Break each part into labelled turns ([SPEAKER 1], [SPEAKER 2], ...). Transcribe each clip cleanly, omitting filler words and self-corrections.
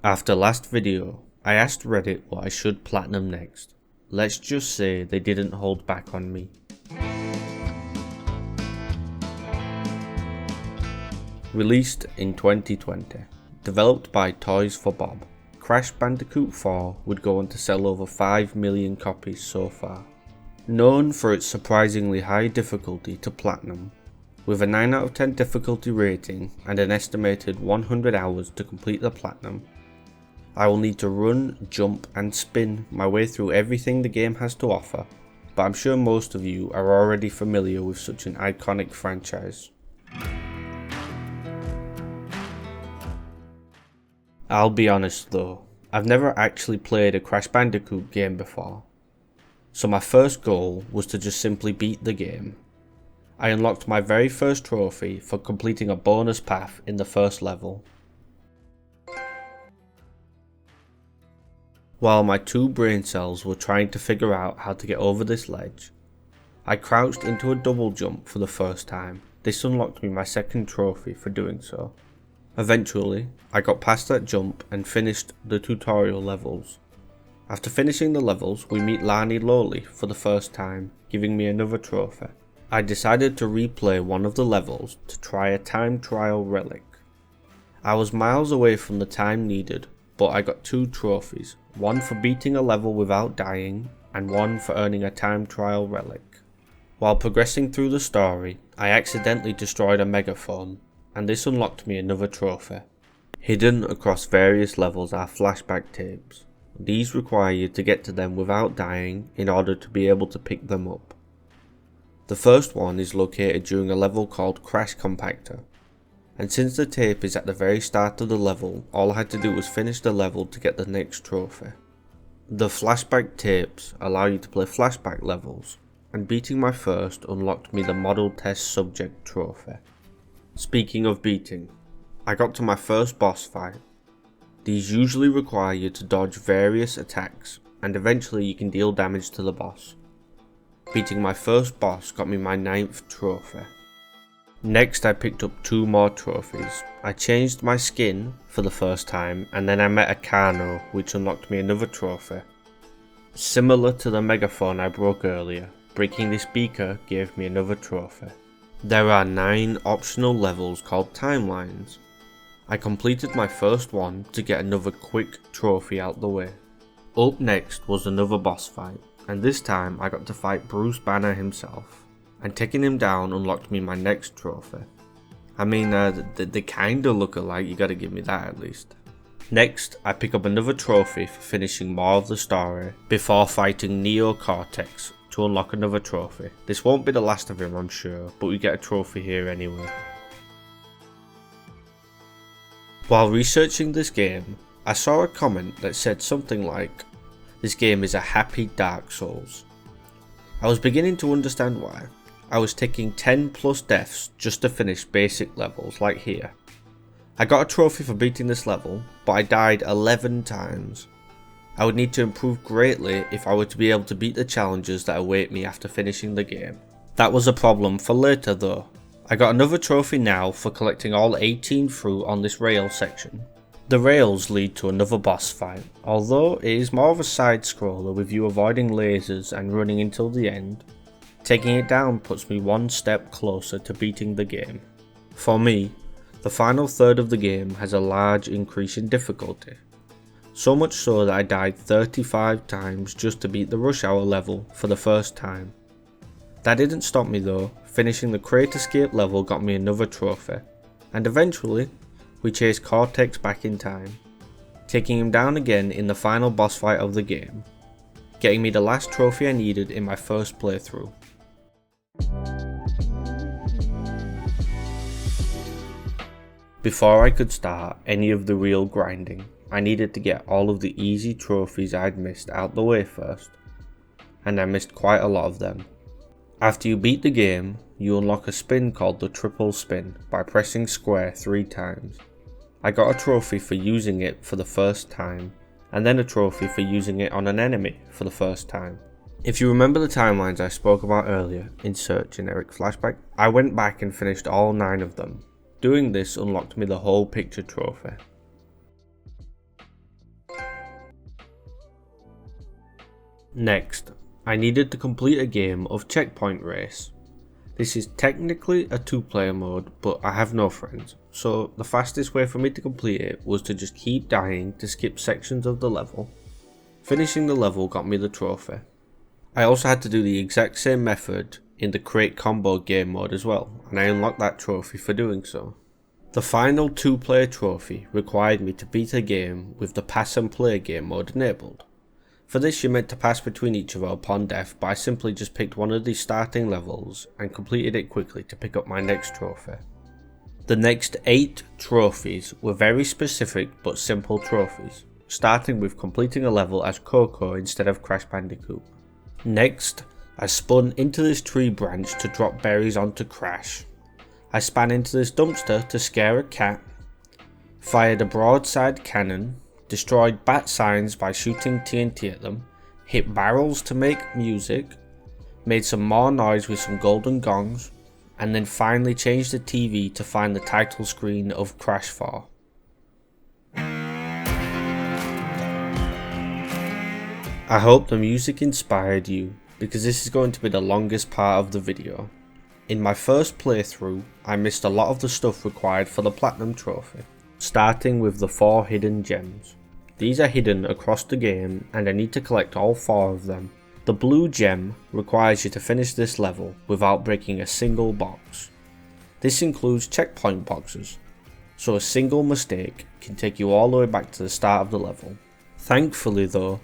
[SPEAKER 1] After last video, I asked Reddit what I should platinum next. Let's just say they didn't hold back on me. Released in 2020, developed by Toys for Bob, Crash Bandicoot 4 would go on to sell over 5 million copies so far. Known for its surprisingly high difficulty to platinum, with a 9 out of 10 difficulty rating and an estimated 100 hours to complete the platinum, I will need to run, jump and spin my way through everything the game has to offer, but I'm sure most of you are already familiar with such an iconic franchise. I'll be honest though, I've never actually played a Crash Bandicoot game before, so my first goal was to just simply beat the game. I unlocked my very first trophy for completing a bonus path in the first level. While my two brain cells were trying to figure out how to get over this ledge, I crouched into a double jump for the first time. This unlocked me my second trophy for doing so. Eventually, I got past that jump and finished the tutorial levels. After finishing the levels, we meet Lani Loli for the first time, giving me another trophy. I decided to replay one of the levels to try a time trial relic. I was miles away from the time needed, but I got 2 trophies, one for beating a level without dying, and one for earning a time trial relic. While progressing through the story, I accidentally destroyed a megaphone, and this unlocked me another trophy. Hidden across various levels are flashback tapes. These require you to get to them without dying in order to be able to pick them up. The first one is located during a level called Crash Compactor, and since the tape is at the very start of the level, all I had to do was finish the level to get the next trophy. The flashback tapes allow you to play flashback levels, and beating my first unlocked me the Model Test Subject trophy. Speaking of beating, I got to my first boss fight. These usually require you to dodge various attacks, and eventually you can deal damage to the boss. Beating my first boss got me my 9th trophy. Next I picked up 2 more trophies. I changed my skin for the first time, and then I met a Carno, which unlocked me another trophy. Similar to the megaphone I broke earlier, breaking this beaker gave me another trophy. There are 9 optional levels called timelines. I completed my first one to get another quick trophy out the way. Up next was another boss fight, and this time I got to fight Bruce Banner himself, and taking him down unlocked me my next trophy. I mean, they kinda look alike, you gotta give me that at least. Next, I pick up another trophy for finishing more of the story before fighting Neo Cortex to unlock another trophy. This won't be the last of him, I'm sure, but we get a trophy here anyway. While researching this game, I saw a comment that said something like, "This game is a happy Dark Souls." I was beginning to understand why. I was taking 10 plus deaths just to finish basic levels like here. I got a trophy for beating this level, but I died 11 times. I would need to improve greatly if I were to be able to beat the challenges that await me after finishing the game. That was a problem for later though. I got another trophy now for collecting all 18 fruit on this rail section. The rails lead to another boss fight, although it is more of a side scroller with you avoiding lasers and running until the end. Taking it down puts me one step closer to beating the game. For me, the final third of the game has a large increase in difficulty. So much so that I died 35 times just to beat the Rush Hour level for the first time. That didn't stop me though, finishing the Crate Escape level got me another trophy, and eventually, we chased Cortex back in time, taking him down again in the final boss fight of the game, getting me the last trophy I needed in my first playthrough. Before I could start any of the real grinding, I needed to get all of the easy trophies I'd missed out the way first, and I missed quite a lot of them. After you beat the game, you unlock a spin called the triple spin by pressing square 3 times. I got a trophy for using it for the first time, and then a trophy for using it on an enemy for the first time. If you remember the timelines I spoke about earlier, insert generic flashback, I went back and finished all 9 of them. Doing this unlocked me the whole picture trophy. Next, I needed to complete a game of Checkpoint Race. This is technically a 2-player mode, but I have no friends, so the fastest way for me to complete it was to just keep dying to skip sections of the level. Finishing the level got me the trophy. I also had to do the exact same method in the Create Combo game mode as well, and I unlocked that trophy for doing so. The final 2-player trophy required me to beat a game with the Pass and Play game mode enabled. For this you meant to pass between each other upon death, but I simply just picked one of these starting levels and completed it quickly to pick up my next trophy. The next 8 trophies were very specific but simple trophies, starting with completing a level as Coco instead of Crash Bandicoot. Next, I spun into this tree branch to drop berries onto Crash. I span into this dumpster to scare a cat, fired a broadside cannon, destroyed bat signs by shooting TNT at them, hit barrels to make music, made some more noise with some golden gongs, and then finally changed the TV to find the title screen of Crash 4. I hope the music inspired you, because this is going to be the longest part of the video. In my first playthrough, I missed a lot of the stuff required for the Platinum Trophy, starting with the 4 hidden gems. These are hidden across the game and I need to collect all 4 of them. The blue gem requires you to finish this level without breaking a single box. This includes checkpoint boxes, so a single mistake can take you all the way back to the start of the level. Thankfully though,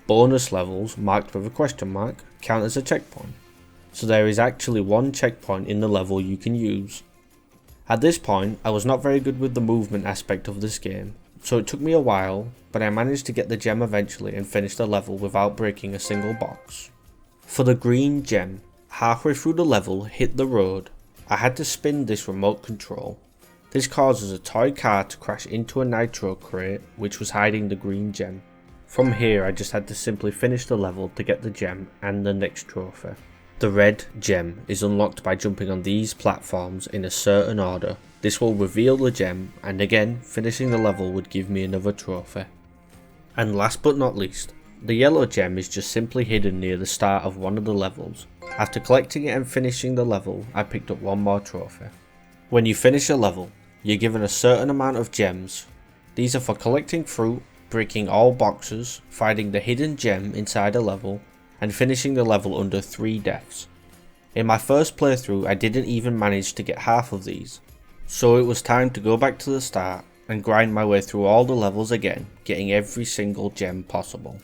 [SPEAKER 1] bonus levels marked with a question mark count as a checkpoint, so there is actually one checkpoint in the level you can use. At this point I was not very good with the movement aspect of this game, so it took me a while, but I managed to get the gem eventually and finish the level without breaking a single box. For the green gem, halfway through the level hit the road, I had to spin this remote control. This causes a toy car to crash into a nitro crate which was hiding the green gem. From here I just had to simply finish the level to get the gem and the next trophy. The red gem is unlocked by jumping on these platforms in a certain order. This will reveal the gem, and again, finishing the level would give me another trophy. And last but not least, the yellow gem is just simply hidden near the start of one of the levels. After collecting it and finishing the level, I picked up one more trophy. When you finish a level, you're given a certain amount of gems. These are for collecting fruit, breaking all boxes, finding the hidden gem inside a level, and finishing the level under 3 deaths. In my first playthrough I didn't even manage to get half of these, so it was time to go back to the start and grind my way through all the levels again, getting every single gem possible.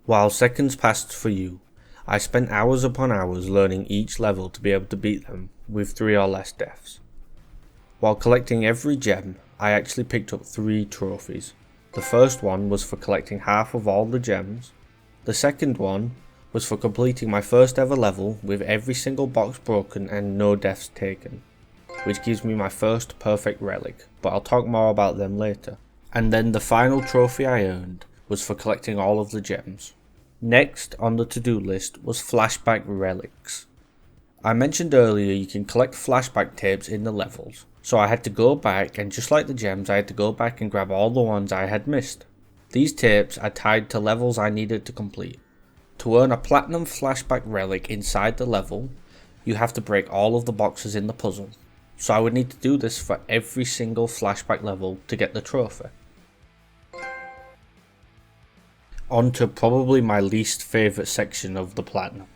[SPEAKER 1] While seconds passed for you, I spent hours upon hours learning each level to be able to beat them with 3 or less deaths. While collecting every gem, I actually picked up 3 trophies. The first one was for collecting half of all the gems. The second one was for completing my first ever level with every single box broken and no deaths taken, which gives me my first perfect relic, but I'll talk more about them later. And then the final trophy I earned was for collecting all of the gems. Next on the to-do list was Flashback relics. I mentioned earlier you can collect flashback tapes in the levels, so I had to go back, and just like the gems I had to go back and grab all the ones I had missed. These tapes are tied to levels I needed to complete. To earn a platinum flashback relic inside the level, you have to break all of the boxes in the puzzle, so I would need to do this for every single flashback level to get the trophy. On to probably my least favourite section of the platinum.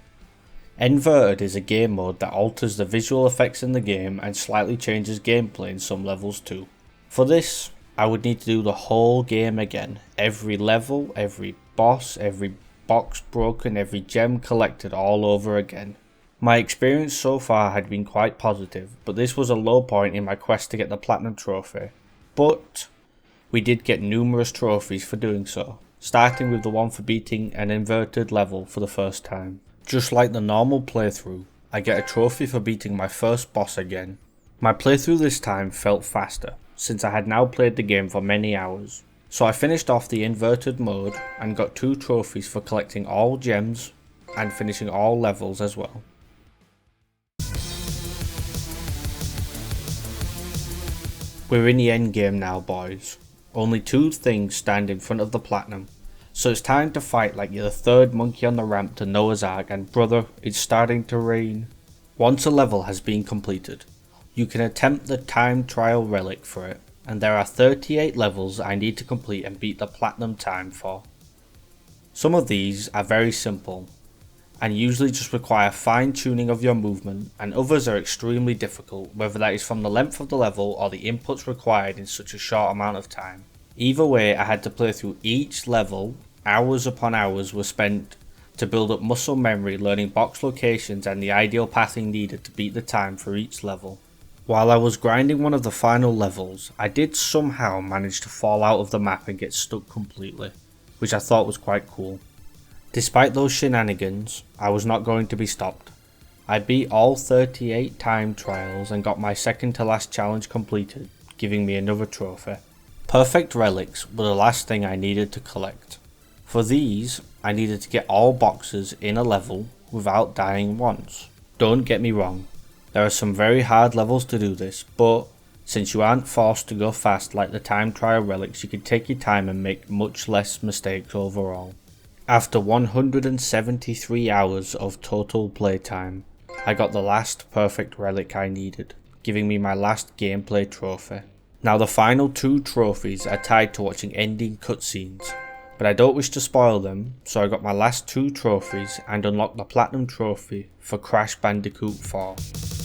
[SPEAKER 1] Inverted is a game mode that alters the visual effects in the game and slightly changes gameplay in some levels too. For this, I would need to do the whole game again. Every level, every boss, every box broken, every gem collected all over again. My experience so far had been quite positive, but this was a low point in my quest to get the platinum trophy. But we did get numerous trophies for doing so, starting with the one for beating an inverted level for the first time. Just like the normal playthrough, I get a trophy for beating my first boss again. My playthrough this time felt faster, since I had now played the game for many hours. So I finished off the inverted mode and got 2 trophies for collecting all gems and finishing all levels as well. We're in the end game now, boys. Only 2 things stand in front of the platinum, so it's time to fight like you're the 3rd monkey on the ramp to Noah's Ark, and brother, it's starting to rain. Once a level has been completed, you can attempt the time trial relic for it, and there are 38 levels I need to complete and beat the platinum time for. Some of these are very simple, and usually just require fine tuning of your movement, and others are extremely difficult, whether that is from the length of the level or the inputs required in such a short amount of time. Either way, I had to play through each level. Hours upon hours were spent to build up muscle memory, learning box locations and the ideal pathing needed to beat the time for each level. While I was grinding one of the final levels, I did somehow manage to fall out of the map and get stuck completely, which I thought was quite cool. Despite those shenanigans, I was not going to be stopped. I beat all 38 time trials and got my second to last challenge completed, giving me another trophy. Perfect relics were the last thing I needed to collect. For these, I needed to get all boxes in a level without dying once. Don't get me wrong, there are some very hard levels to do this, but since you aren't forced to go fast like the time trial relics, you can take your time and make much less mistakes overall. After 173 hours of total playtime, I got the last perfect relic I needed, giving me my last gameplay trophy. Now the final 2 trophies are tied to watching ending cutscenes, but I don't wish to spoil them, so I got my last 2 trophies and unlocked the platinum trophy for Crash Bandicoot 4.